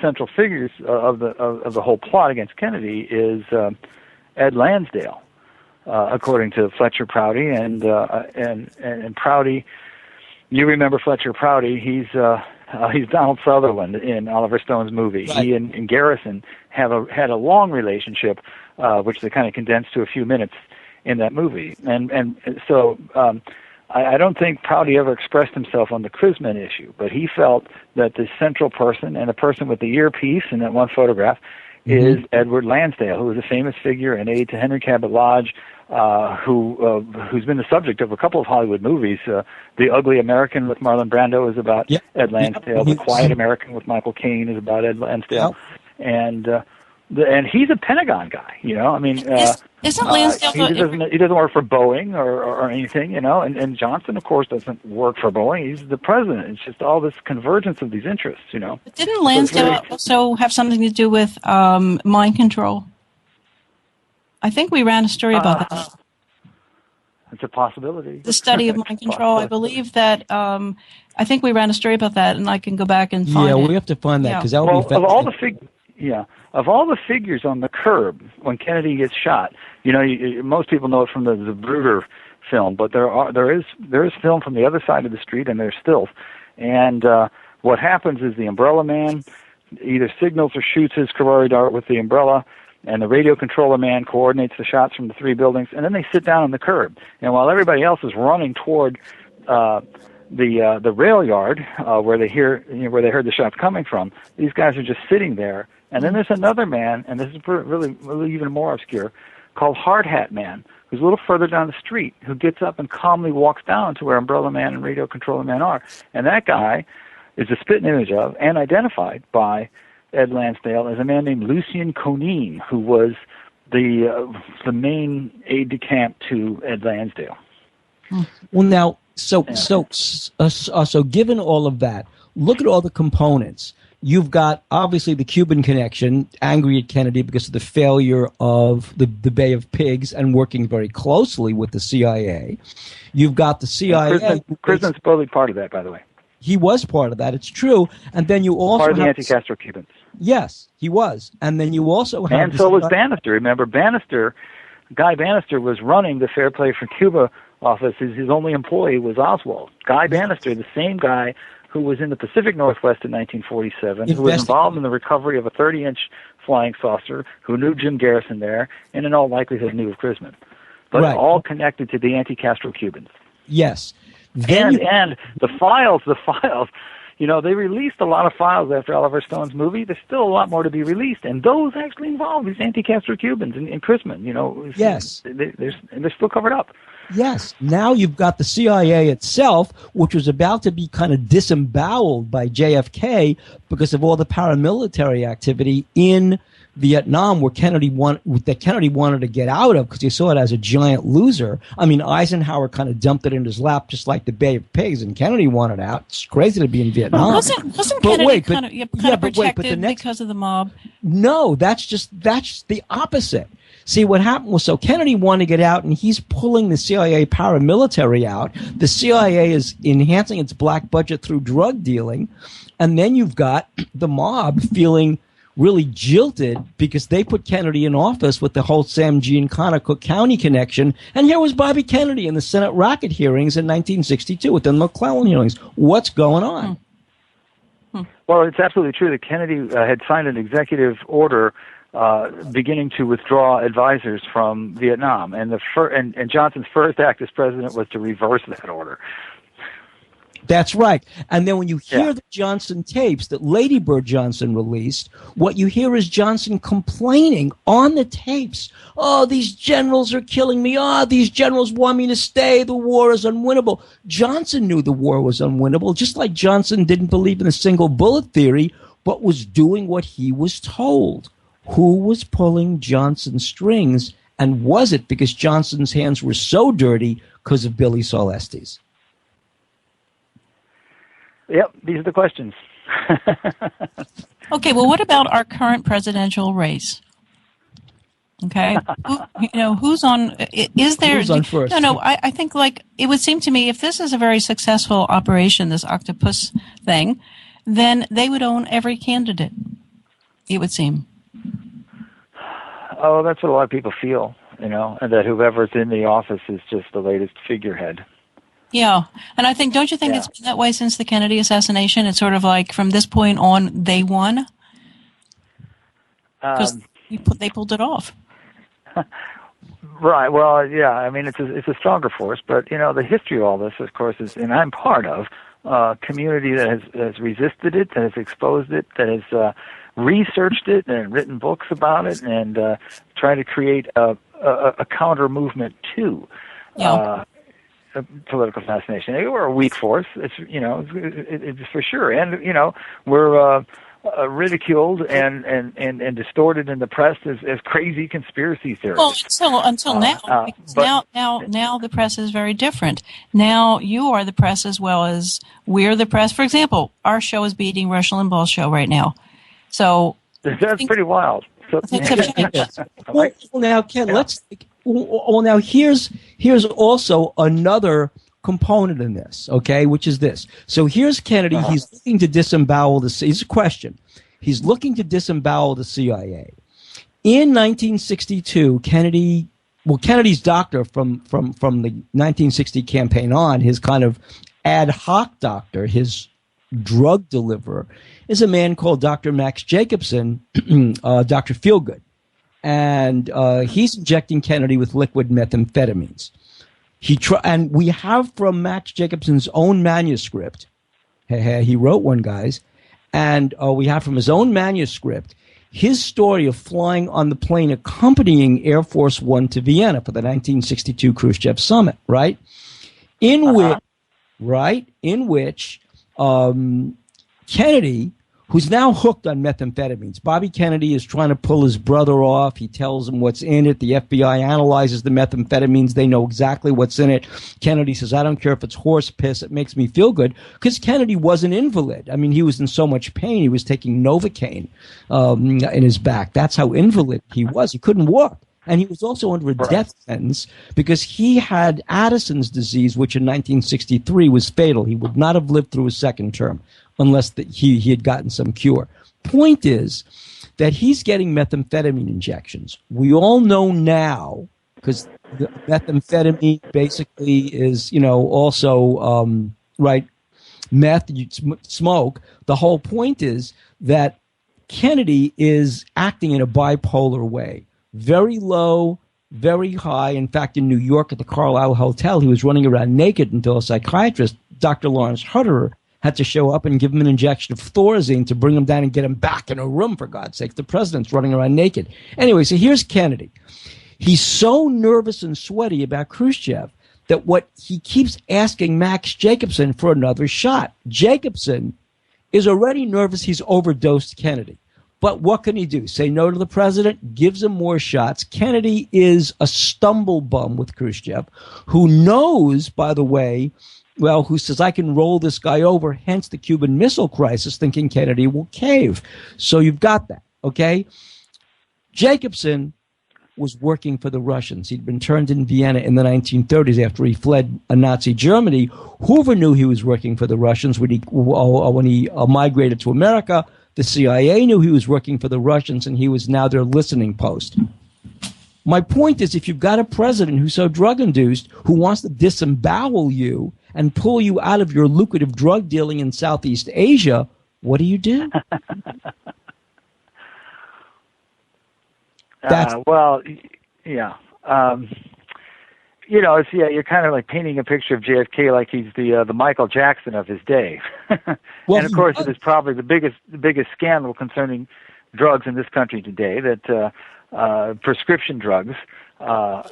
central figures of the whole plot against Kennedy is Ed Lansdale, according to Fletcher Prouty and Prouty. You remember Fletcher Prouty? He's Donald Sutherland in Oliver Stone's movie. Right. He and Garrison had a long relationship, which they kind of condensed to a few minutes in that movie. And so I don't think Prouty ever expressed himself on the Chrisman issue, but he felt that the central person and the person with the earpiece in that one photograph is Edward Lansdale, who was a famous figure and aide to Henry Cabot Lodge, who's been the subject of a couple of Hollywood movies. The Ugly American with Marlon Brando is about Ed Lansdale. The Quiet American with Michael Caine is about Ed Lansdale. And he's a Pentagon guy, you know. I mean, isn't Lansdale? He doesn't work for Boeing or anything, you know. And Johnson, of course, doesn't work for Boeing. He's the president. It's just all this convergence of these interests, you know. But didn't Lansdale also have something to do with mind control? I think we ran a story about that. It's a possibility. The study of mind control. I believe that. I think we ran a story about that, and I can go back and find it. Yeah, we have to find that because that would be of all the figures on the curb when Kennedy gets shot, you know, most people know it from the Bruder film, but there is film from the other side of the street, and there's stills. And what happens is the umbrella man either signals or shoots his Carrari dart with the umbrella, and the radio controller man coordinates the shots from the three buildings, and then they sit down on the curb. And while everybody else is running toward the rail yard where they heard the shots coming from, these guys are just sitting there. And then there's another man, and this is really even more obscure, called Hard Hat Man, who's a little further down the street, who gets up and calmly walks down to where Umbrella Man and Radio Controller Man are. And that guy is a spitting image of and identified by Ed Lansdale as a man named Lucien Conine, who was the main aide-de-camp to Ed Lansdale. Well, now, so given all of that, look at all the components. You've got, obviously, the Cuban connection, angry at Kennedy because of the failure of the Bay of Pigs and working very closely with the CIA. You've got the CIA. Chrisman's totally part of that, by the way. He was part of that, it's true. And then you also part of the anti-Castro Cubans. Yes, he was. And then you also have... And so was Bannister. Remember, Guy Bannister was running the Fair Play for Cuba office. His only employee was Oswald. Guy Bannister, the same guy who was in the Pacific Northwest in 1947, who was involved in the recovery of a 30-inch flying saucer, who knew Jim Garrison there, and in all likelihood knew of Chrisman. But all connected to the anti-Castro Cubans. Yes. And the files, you know, they released a lot of files after Oliver Stone's movie. There's still a lot more to be released, and those actually involve these anti-Castro Cubans in Chrisman, you know. Yes. They're still covered up. Yes. Now you've got the CIA itself, which was about to be kind of disemboweled by JFK because of all the paramilitary activity in Vietnam, where Kennedy wanted to get out of because he saw it as a giant loser. I mean, Eisenhower kind of dumped it in his lap, just like the Bay of Pigs, and Kennedy wanted out. It's crazy to be in Vietnam. Wasn't Kennedy kind of protected because of the mob? No, that's the opposite. See, what happened was, so Kennedy wanted to get out, and he's pulling the CIA paramilitary out. The CIA is enhancing its black budget through drug dealing. And then you've got the mob feeling really jilted because they put Kennedy in office with the whole Sam Giancana Cook County connection. And here was Bobby Kennedy in the Senate racket hearings in 1962 with the McClellan hearings. What's going on? Well, it's absolutely true that Kennedy had signed an executive order beginning to withdraw advisors from Vietnam, and and Johnson's first act as president was to reverse that order. That's right. And then when you hear the Johnson tapes that Lady Bird Johnson released, what you hear is Johnson complaining on the tapes. Oh, these generals are killing me. Oh, these generals want me to stay. The war is unwinnable. Johnson knew the war was unwinnable, just like Johnson didn't believe in the single bullet theory, but was doing what he was told. Who was pulling Johnson's strings, and was it because Johnson's hands were so dirty because of Billy Solestes? Yep, these are the questions. Okay, well, what about our current presidential race? Okay, who's on? Is there? Who's on first? No. I think it would seem to me if this is a very successful operation, this Octopus thing, then they would own every candidate. it would seem. Oh, that's what a lot of people feel, and that whoever's in the office is just the latest figurehead. Yeah, and I think, don't you think it's been that way since the Kennedy assassination? It's sort of like from this point on, they won because they pulled it off. Right. Well, yeah. I mean, it's a stronger force, but the history of all this, of course, is, and I'm part of a community that has resisted it, that has exposed it, that has researched it and written books about it, and tried to create a counter movement to political assassination. We're a weak force. It's for sure, and we're ridiculed and distorted in the press as crazy conspiracy theorists. Well, until now, because now the press is very different. Now you are the press as well as we're the press. For example, our show is beating Rush Limbaugh's show right now. So that's pretty wild. So, things have changed. Well, now, Ken, now here's also another component in this, okay, which is this. So here's Kennedy. He's looking to disembowel Here's a question. He's looking to disembowel the CIA. In 1962, Kennedy's doctor from the 1960 campaign on, his kind of ad hoc doctor, his drug deliverer, is a man called Dr. Max Jacobson, Dr. Feelgood. And he's injecting Kennedy with liquid methamphetamines. And we have from Max Jacobson's own manuscript, he wrote one, guys, and we have from his own manuscript his story of flying on the plane accompanying Air Force One to Vienna for the 1962 Khrushchev summit, right? In which Kennedy, who's now hooked on methamphetamines. Bobby Kennedy is trying to pull his brother off. He tells him what's in it. The FBI analyzes the methamphetamines. They know exactly what's in it. Kennedy says, I don't care if it's horse piss. It makes me feel good. Because Kennedy was an invalid. I mean, he was in so much pain. He was taking Novocaine in his back. That's how invalid he was. He couldn't walk. And he was also under a death sentence because he had Addison's disease, which in 1963 was fatal. He would not have lived through a second term unless he had gotten some cure. Point is that he's getting methamphetamine injections. We all know now, because the methamphetamine basically is, also, meth, you smoke. The whole point is that Kennedy is acting in a bipolar way. Very low, very high. In fact, in New York at the Carlisle Hotel, he was running around naked until a psychiatrist, Dr. Lawrence Hutterer, had to show up and give him an injection of Thorazine to bring him down and get him back in a room, for God's sake. The president's running around naked. Anyway, so here's Kennedy. He's so nervous and sweaty about Khrushchev that what he keeps asking Max Jacobson for another shot. Jacobson is already nervous he's overdosed Kennedy. But what can he do? Say no to the president, gives him more shots. Kennedy is a stumble bum with Khrushchev, who knows, by the way, who says, I can roll this guy over, hence the Cuban Missile Crisis, thinking Kennedy will cave. So you've got that, okay? Jacobson was working for the Russians. He'd been turned in Vienna in the 1930s after he fled Nazi Germany. Hoover knew he was working for the Russians when he migrated to America. The CIA knew he was working for the Russians, and he was now their listening post. My point is, if you've got a president who's so drug-induced, who wants to disembowel you and pull you out of your lucrative drug dealing in Southeast Asia, what do you do? You're kind of like painting a picture of JFK like he's the Michael Jackson of his day. And of course, it is probably the biggest scandal concerning drugs in this country today, that prescription drugs are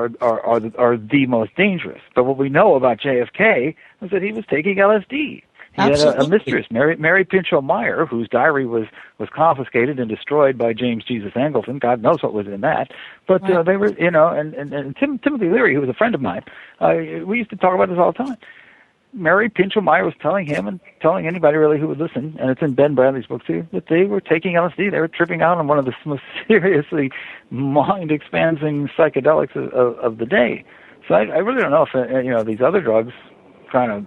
the most dangerous. But what we know about JFK was that he was taking LSD. He had a mistress, Mary Pinchot Meyer, whose diary was confiscated and destroyed by James Jesus Angleton. God knows what was in that. But they were, and Timothy Leary, who was a friend of mine, we used to talk about this all the time. Mary Pinchot Meyer was telling him and telling anybody really who would listen, and it's in Ben Bradley's book too, that they were taking LSD. They were tripping out on one of the most seriously mind-expanding psychedelics of the day. So I really don't know if these other drugs kind of,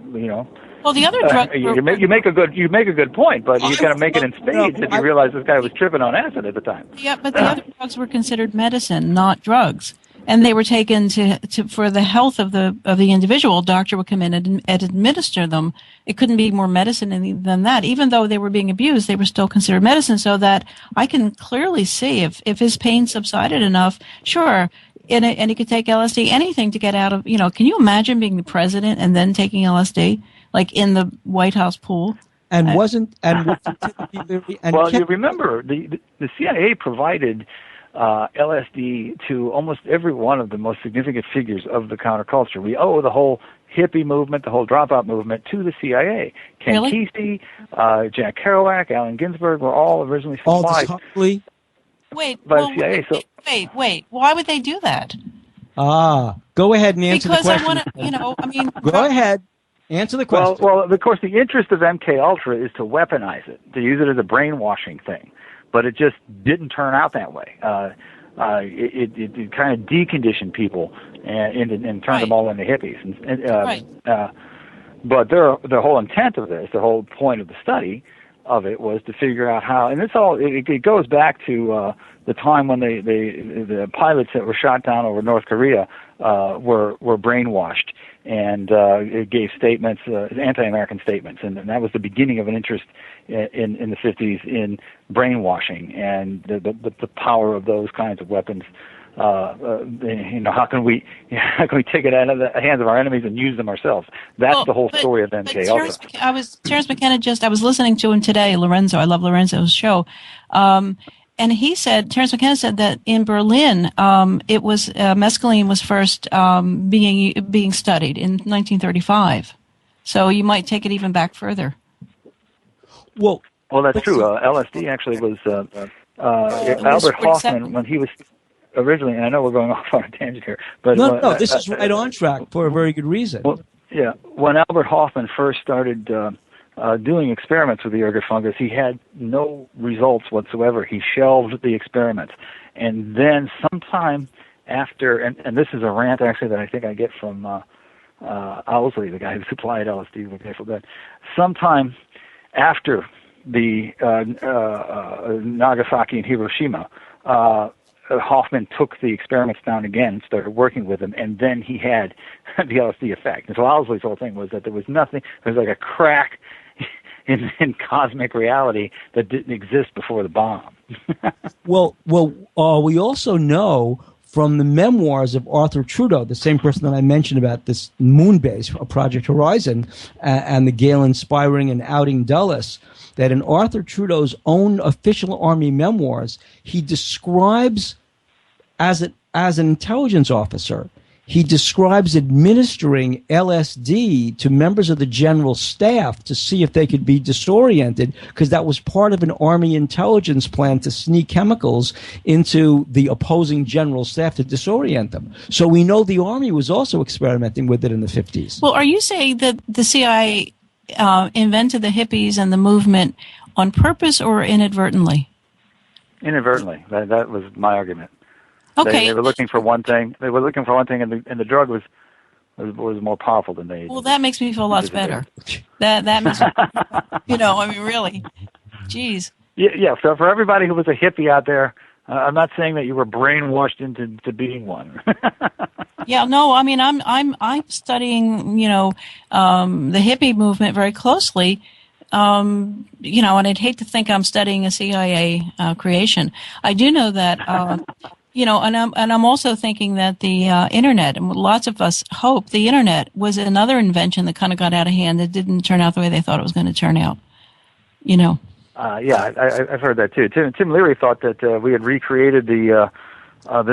Well, the other drug you make a good point, but you kind of make it in spades if you realize this guy was tripping on acid at the time. Yeah, but the other drugs were considered medicine, not drugs, and they were taken to for the health of the individual. A doctor would come in and administer them. It couldn't be more medicine than that. Even though they were being abused, they were still considered medicine. So that I can clearly see if his pain subsided enough, sure. And he could take LSD, anything to get out of, can you imagine being the president and then taking LSD, like in the White House pool? And well, you remember the CIA provided LSD to almost every one of the most significant figures of the counterculture. We owe the whole hippie movement, the whole dropout movement, to the CIA. Ken Really? Kesey, Jack Kerouac, Allen Ginsberg were all originally supplied by the CIA. Wait. Why would they do that? Go ahead and answer the question. Because I want to, Go ahead. Answer the question. Well, of course, the interest of MK Ultra is to weaponize it, to use it as a brainwashing thing. But it just didn't turn out that way. It kind of deconditioned people and turned them all into hippies. But the whole intent of this, the whole point of the study of it, was to figure out how. And it goes back to the time when the pilots that were shot down over North Korea were brainwashed. And it gave statements, anti-American statements, and that was the beginning of an interest in the 50s in brainwashing and the power of those kinds of weapons. How can we take it out of the hands of our enemies and use them ourselves? That's the whole story of MK Ultra. Terence McKenna I was listening to him today, Lorenzo. I love Lorenzo's show. And Terence McKenna said that in Berlin, it was mescaline was first being studied in 1935. So you might take it even back further. Well, that's true. LSD actually was Albert Hoffman when he was originally. And I know we're going off on a tangent here, but no, this is right on track for a very good reason. Well, yeah, when Albert Hoffman first started doing experiments with the ergot fungus, he had no results whatsoever. He shelved the experiments. And then sometime after, and this is a rant actually that I think I get from Owsley, the guy who supplied LSD with Grateful Dead. Sometime after the Nagasaki and Hiroshima, Hoffman took the experiments down again and started working with them, and then he had the LSD effect. And so Owsley's whole thing was that there was like a crack in cosmic reality that didn't exist before the bomb. Well, we also know from the memoirs of Arthur Trudeau, the same person that I mentioned about this moon base, Project Horizon, and the Galen Spiring and outing Dulles, that in Arthur Trudeau's own official army memoirs, he describes as an intelligence officer, he describes administering LSD to members of the general staff to see if they could be disoriented, because that was part of an army intelligence plan to sneak chemicals into the opposing general staff to disorient them. So we know the army was also experimenting with it in the 50s. Well, are you saying that the CIA invented the hippies and the movement on purpose or inadvertently? Inadvertently. That was my argument. Okay. They were looking for one thing. And the drug was more powerful than they. Well, that makes me feel lots better. That makes me, really, jeez. Yeah. So for everybody who was a hippie out there, I'm not saying that you were brainwashed into being one. Yeah, no, I mean, I'm studying, the hippie movement very closely, and I'd hate to think I'm studying a CIA creation. I do know that, and I'm also thinking that the internet, and lots of us hope the internet was another invention that kind of got out of hand that didn't turn out the way they thought it was going to turn out. Yeah, I've heard that too. Tim Leary thought that we had recreated the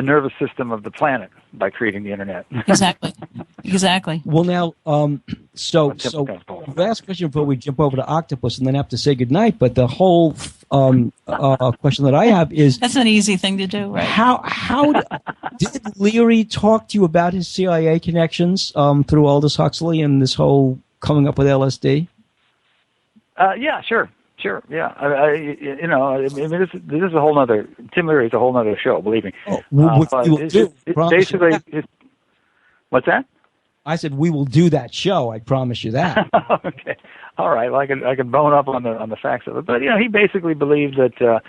nervous system of the planet by creating the internet. Exactly. Well, now, so last question before we jump over to Octopus and then have to say goodnight. But the whole question that I have is, that's an easy thing to do, right? How did Leary talk to you about his CIA connections through Aldous Huxley and this whole coming up with LSD? Yeah, sure. Yeah, this is a whole other. Tim Leary is a whole other show. Believe me. Basically, what's that? I said we will do that show. I promise you that. Okay, all right. Well, I could bone up on the facts of it, but he basically believed that